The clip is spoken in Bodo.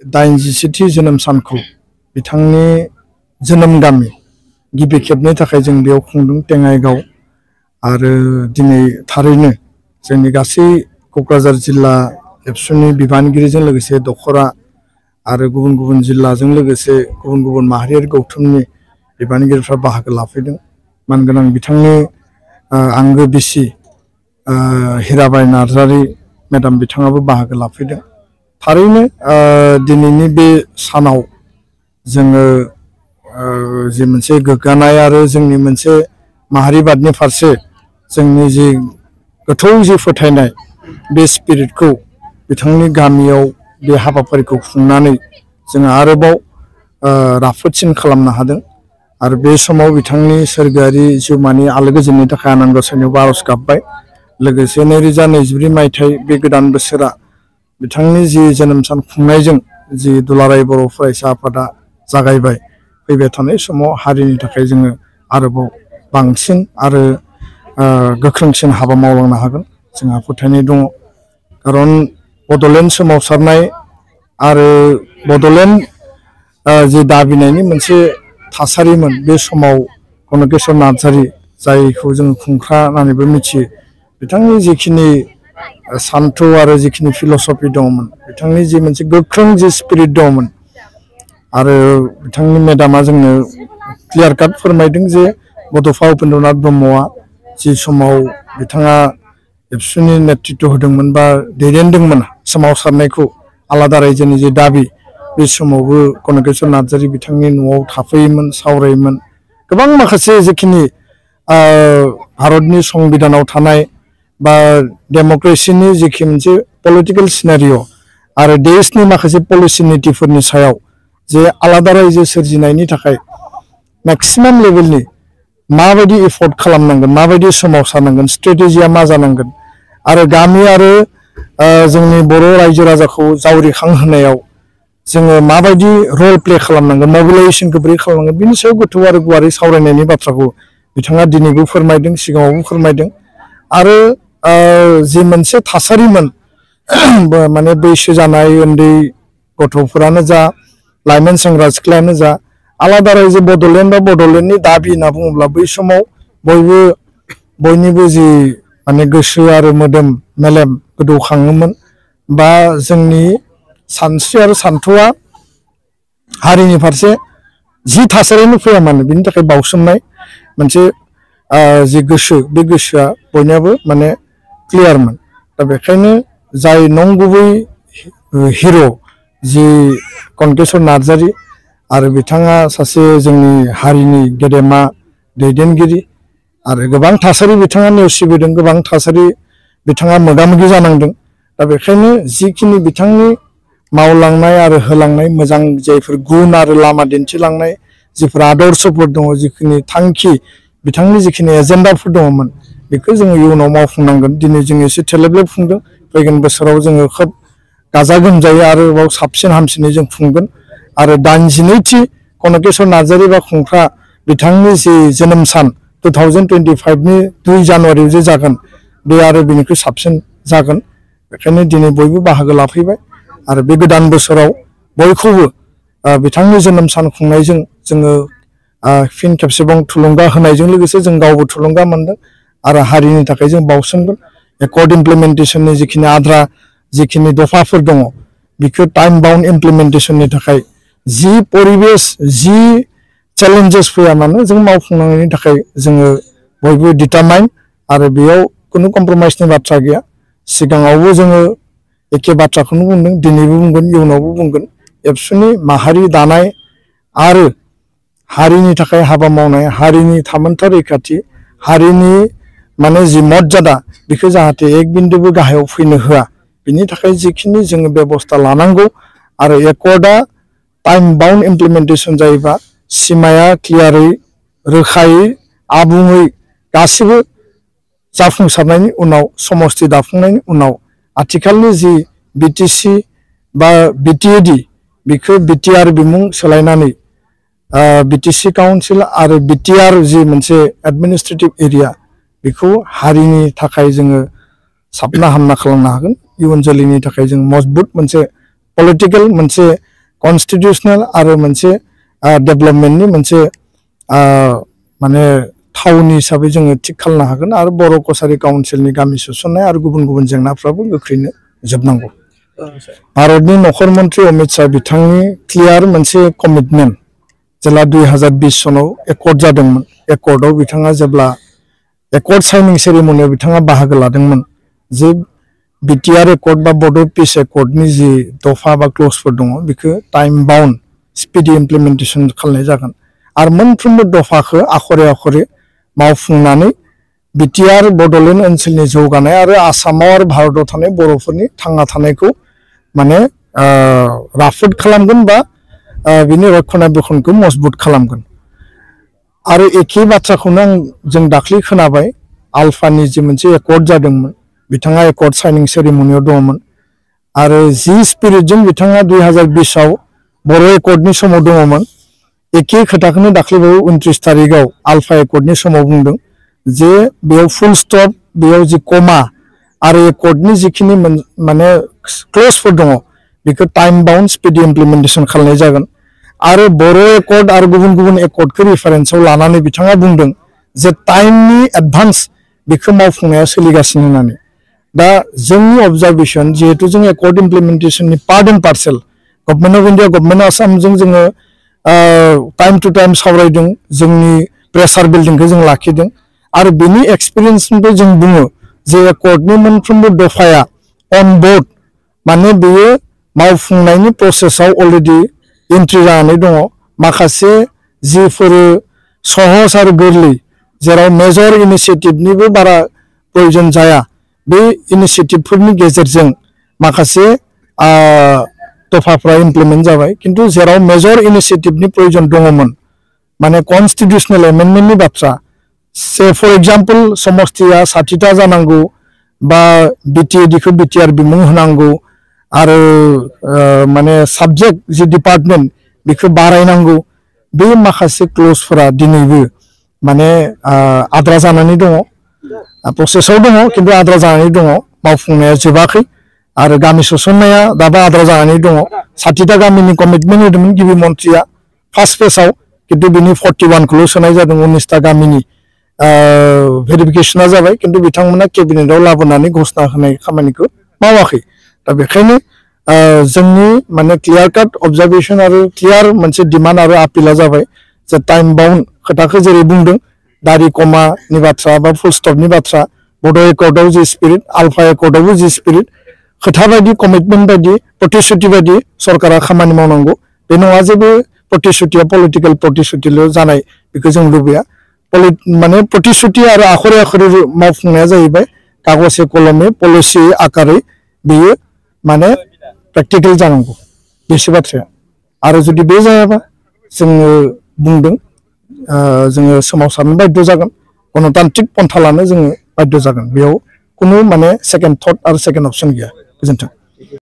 दाइनजिसेथि जोनोम सानखौ बिथांनि जोनोम गामि गिबि खेबनि थाखाय जों बेयाव खुंदों टेङाइगाव आरो दिनै थारैनो जोंनि गासै क'क्राझार जिल्ला एबसुनि बिबानगिरिजों लोगोसे दखरा आरो गुबुन गुबुन जिल्लाजों लोगोसे गुबुन गुबुन माहारियारि गौथुमनि बिबानगिरिफ्रा बाहागो लाफैदों। मानगोनां बिथांनि आंगो बिसि हिराबाई नार्जारी मेडाम बिथाङाबो बाहागो लाफैदों। थारैनो दिनैनि बे सानाव जोङो जि मोनसे गोग्गानाय आरो जोंनि मोनसे माहारिबादनि फारसे जोंनि जि गोथौ जि फोथायनाय बे स्पिरिटखौ बिथांनि गामियाव बे हाबाफारिखौ खुंनानै जोङो आरोबाव राफोदसिन खालामनो हादों आरो बे समाव बिथांनि सोरगोआरि जिउमानि आलो गोजोननि थाखाय आनान गसाइनियाव आरज गाबबाय। लोगोसे 2024 मायथाइ बे गोदान बोसोरा बिथांनि जि जोनोम सान खुंनायजों जि दुलाराय बर' फरायसा आफादा जागायबाय फैबाय थानाय समाव हारिनि थाखाय जोङो आरोबाव बांसिन आरो गोख्रोंसिन हाबा मावलांनो हागोन जोंहा फोथायनाय दङ। खारन बड'लेण्ड सोमावसारनाय आरो बड'लेण्ड जि दाबिनायनि मोनसे थासारिमोन बे समाव कनकेश्वर नार्जारी जायखौ जों खुंख्रा होननानैबो मिथियो बिथांनि जिखिनि सान्थौ आरो जिखिनि फिल'सफि दंमोन बिथांनि जि मोनसे गोख्रों जि स्पिरिट दंमोन आरो बिथांनि मेडामा जोंनो क्लियार काट फोरमायदों जे बड'फा उपेन्द्रनाथ ब्रह्मआ जि समाव बिथाङा एबसुनि नेतृत्व होदोंमोन बा दैदेनदोंमोन सोमावसारनायखौ आलादा रायजोनि जि दाबि बे समावबो कनकेश्वर नार्जारी बिथांनि न'आव थाफैयोमोन सावरायोमोन। गोबां माखासे जिखिनि भारतनि संबिधानाव थानाय बा डेम'क्रेसिनि जिखि मोनसे पलिटिकेल सिनारिय' आरो देशनि माखासे पलिसि नीतिफोरनि सायाव जे आलादा रायजो सोरजिनायनि थाखाय मेक्सिमाम लेभेलनि माबायदि एफर्ट खालामनांगोन माबायदि सोमावसारनांगोन स्ट्रेटेजिया मा जानांगोन आरो गामि आरो जोंनि बर' रायजो राजाखौ जावरिखांहोनायाव जोङो माबायदि रल प्ले खालामनांगोन मबिलाइजेसनखौ बोरै खालामनांगोन बिनि सायाव गोथौ आरो गुवारै सावरायनायनि बाथ्राखौ बिथाङा दिनैबो फोरमायदों सिगाङावबो फोरमायदों। आरो जि मोनसे थासारिमोन माने बैसो जानाय उन्दै गथ'फोरानो जा लाइमोन सेंग्रा सिख्लायानो जा आलादा रायजो बड'लेण्ड बा बड'लेण्डनि दाबि होनना बुङोब्ला बै समाव बयनिबो जि माने गोसो आरो मोदोम मेलेम गोदौखाङोमोन बा जोंनि सानस्रि आरो सान्थौआ हारिनि फारसे जि थासारियानो फैया मानो बिनि थाखाय बावसोमनाय मोनसे जि गोसो बे गोसोआ बयनियाबो माने क्लियारमोन। दा बेखायनो जाय नंगुबै हिर' जि कनकेश्वर नार्जारी आरो बिथाङा सासे जोंनि हारिनि गेदेमा दैदेनगिरि आरो गोबां थासारि बिथाङा नेवसिबोदों गोबां थासारि बिथाङा मोगा मोगि जानांदों। दा बेखायनो जिखिनि बिथांनि मावलांनाय आरो होलांनाय मोजां जायफोर गुन आरो लामा दिन्थिलांनाय जिफोर आदर्शफोर दङ जिखिनि थांखि बिथांनि जिखिनि एजेन्डाफोर दङमोन बेखौ जोङो इयुनाव मावफुंनांगोन। दिनै जों एसे थेलेबलेब खुंदों फैगोन बोसोराव जोङो खोब गाजा गोमजायै आरोबाव साबसिन हामसिनै जों खुंगोन आरो 82थि कनकेश्वर नार्जारी बा खुंख्रा बिथांनि जि जोनोम सान 2025नि 2 जानुवारियाव जे जागोन बे आरो बेनिख्रुइ साबसिन जागोन। बेखायनो दिनै बयबो बाहागो लाफैबाय आरो बे गोदान बोसोराव बयखौबो बिथांनि जोनोम सान खुंनायजों जोङो फिन खेबसेबां थुलुंगा होनायजों लोगोसे जों गावबो थुलुंगा मोनदों आरो हारिनि थाखाय जों बावसोमगोन। एकर्ड इमप्लिमेन्टेसननि जिखिनि आद्रा जिखिनि दफाफोर दङ बेखौ टाइम बाउन्ड इमप्लिमेन्टेसननि थाखाय जि परिबेस जि चेलेन्जेस फैया मानो जों मावफुंनायनि थाखाय जोङो बयबो डिटारमाइन आरो बेयाव खुनु कम्प्रमाइसनि बाथ्रा गैया। सिगाङावबो जोङो एखे बाथ्राखौनो बुंदों दिनैबो बुंगोन इयुनावबो बुंगोन एबसुनि माहारि दानाय आरो हारिनि थाखाय हाबा मावनाय हारिनि थामोनथा रैखाथि हारिनि माने जि मर्यादा बेखौ जाहाथे एक बिन्दुबो गाहायाव फैनो होआ बिनि थाखाय जिखिनि जोङो बेबस्था लानांगौ आरो एकर्डआ टाइम बाउन्ड इमप्लिमेन्टेसन जायोबा सिमाया क्लियारै रोखायै आबुङै गासिबो जाफुंसारनायनि उनाव समस्ति दाफुंनायनि उनाव आथिखालनि जि बिटिसि बा बिटिएडि बेखौ बिटिआर बिमुं सोलायनानै बिटिसि काउन्सिल आरो बिटिआर जि मोनसे एडमिनिस्ट्रेटिभ एरिया बेखौ हारिनि थाखाय जोङो साबना हामना खालामनो हागोन। इयुन जोलैनि थाखाय जों मजबुत मोनसे पलिटिकेल मोनसे कन्स्टिट्यूशनल आरो मोनसे डेभलपमेन्टनि मोनसे माने थावनि हिसाबै जोङो थिक खालामनो हागोन आरो बर' कसारी काउन्सिलनि गामि सोसननाय आरो गुबुन गुबुन जेंनाफ्राबो गोख्रैनो जोबनांगौ भारतनि नखर मन्त्रि अमित शाह बिथांनि क्लियार मोनसे कमिटमेन्ट जेब्ला 2020 सनाव एकर्ड जादोंमोन एकर्डआव बिथाङा जेब्ला एकर्ड साइनिं सेरेमनियाव बिथाङा बाहागो लादोंमोन जे बिटिआर एकर्ड बा बड' पिस एकर्डनि जि दफा बा क्लजफोर दङ बेखौ टाइम बाउन्ड स्पिडी इमप्लिमेन्टेसन खालामनाय जागोन आरो मोनफ्रोमबो दफाखौ आखरे आखरे मावफुंनानै बिटिआर बड'लेण्ड ओनसोलनि जौगानाय आरो आसामाव आरो भारतआव थानाय बर'फोरनि थांना थानायखौ माने राफोद खालामगोन बा बिनि रक्षणाबेक्षणखौ मजबुत खालामगोन आरो एखे बाथ्राखौनो जों दाख्लै खोनाबाय आल्फानि जि मोनसे एकर्ड जादोंमोन बिथाङा एकर्ड साइनिं सेरेमनियाव दङमोन आरो जि स्पिरिटजों बिथाङा 2020 आव बर' एकर्डनि समाव दङमोन एखे खोथाखौनो दाख्लैबावै 29 तारिखआव आल्फा एकर्डनि समाव बुंदों जे बेयाव फुल स्टप बेयाव जि कमा आरो एकर्डनि जिखिनि माने क्लजफोर दङ बेखौ टाइम बाउन्ड स्पिडी इमप्लिमेन्टेसन खालामनाय जागोन आरो बर' एकर्ड आरो गुबुन गुबुन एकर्डखौ रिफारेन्सआव लानानै बिथाङा बुंदों जे टाइमनि एडभान्स बेखौ मावफुंनाया सोलिगासिनो होननानै दा जोंनि अबजारभेसन जिहेतु जों एकर्ड इमप्लिमेन्टेसननि part and parcel government of India government आसामजों जोङो टाइम टु टाइम सावरायदों जोंनि प्रेसार बिल्डिंखौ जों लाखिदों आरो बेनि एक्सपिरियेन्सनिफ्राय जों बुङो जे एकर्डनि मोनफ्रोमबो दफाया अन बोर्ड माने बेयो मावफुंनायनि प्रसेसआव अलरेडि एन्ट्रि जानानै दङ माखासे जिफोर सहज आरो गोरलै जेराव मेजर इनिशिएटिभनिबो बारा प्रयोजन जाया बे इनिशिएटिभफोरनि गेजेरजों माखासे दफाफ्रा इमप्लिमेन्ट जाबाय किन्तु जेराव मेजर इनिशिएटिभनि प्रयोजन दङमोन माने कन्स्टिट्यूशनल एमेन्डमेन्टनि बाथ्रा से फर एग्जाम्पल समस्तिया 60टा जानांगौ बा बिटिएडिखौ बिटिआर बिमुं होनांगौ आरो माने साबजेक्ट जि डिपार्टमेन्ट बेखौ बारायनांगौ बे माखासे क्लजफोरा दिनैबो माने आद्रा जानानै दङ प्रसेसआव दङ किन्तु आद्रा जानानै दङ मावफुंनाया जोबाखै आरो गामि सोसननाया दाबो आद्रा जानानै दङ 60टा गामिनि कमिटमेन्ट होदोंमोन गिबि मन्थ्रिया फार्स्ट फेजआव किन्तु बिनि 41 खौल' सोनाय जादों 19टा गामिनि भेरिफिकेशना जाबाय किन्तु बिथांमोना केबिनेटआव लाबोनानै घोषणा होनाय खामानिखौ मावाखै दा बेखायनो जोंनि माने क्लियार काट अबजारभेसन आरो क्लियार मोनसे डिमान्ड आरो आपिला जाबाय जे टाइम बाउन्ड खोथाखौ जेरै बुंदों दारि कमानि बाथ्रा बा फुल स्टपनि बाथ्रा बड' एकर्डआव जि स्पिरिट आल्फा एकर्डआवबो जि स्पिरिट खोथा बायदि कमिटमेन्ट बायदि प्रतिश्रुति बायदि सरकारा खामानि मावनांगौ बे नङा जे बे प्रतिश्रुतिया पलिटिकेल प्रतिश्रुतिल' जानाय बेखौ जों लुबैया माने प्रतिश्रुति आरो आखरे आखरे मावफुंनाया जाहैबाय कागजे कलमे पलिसि आकारै बेयो माने प्रेक्टिकल जानांगौ बेसो बाथ्राया आरो जुदि बे जायाबा जोङो बुंदों जोङो सोमावसारनो बाध्य जागोन गणतान्त्रिक पन्था लानो जोङो बाध्य जागोन बेयाव कुनु माने सेकेन्ड थट आरो सेकेन्ड अपसन गैया गोजोन्थों।